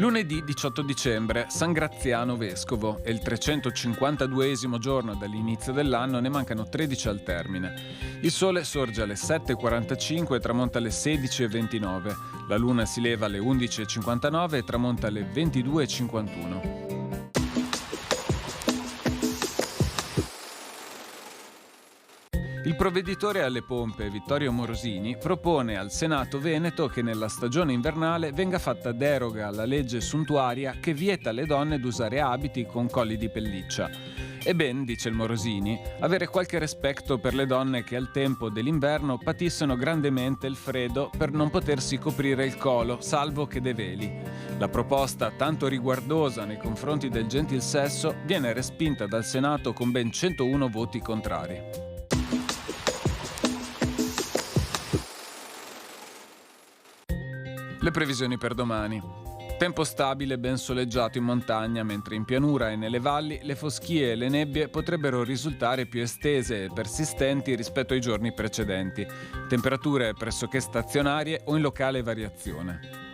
Lunedì 18 dicembre, San Graziano Vescovo. È il 352esimo giorno dall'inizio dell'anno, ne mancano 13 al termine. Il sole sorge alle 7:45 e tramonta alle 16:29. La luna si leva alle 11:59 e tramonta alle 22:51. Il provveditore alle pompe, Vittorio Morosini, propone al Senato veneto che nella stagione invernale venga fatta deroga alla legge suntuaria che vieta alle donne d'usare abiti con colli di pelliccia. E ben, dice il Morosini, avere qualche rispetto per le donne che al tempo dell'inverno patiscono grandemente il freddo per non potersi coprire il collo, salvo che dei veli. La proposta, tanto riguardosa nei confronti del gentil sesso, viene respinta dal Senato con ben 101 voti contrari. Le previsioni per domani. Tempo stabile, ben soleggiato in montagna, mentre in pianura e nelle valli le foschie e le nebbie potrebbero risultare più estese e persistenti rispetto ai giorni precedenti. Temperature pressoché stazionarie o in locale variazione.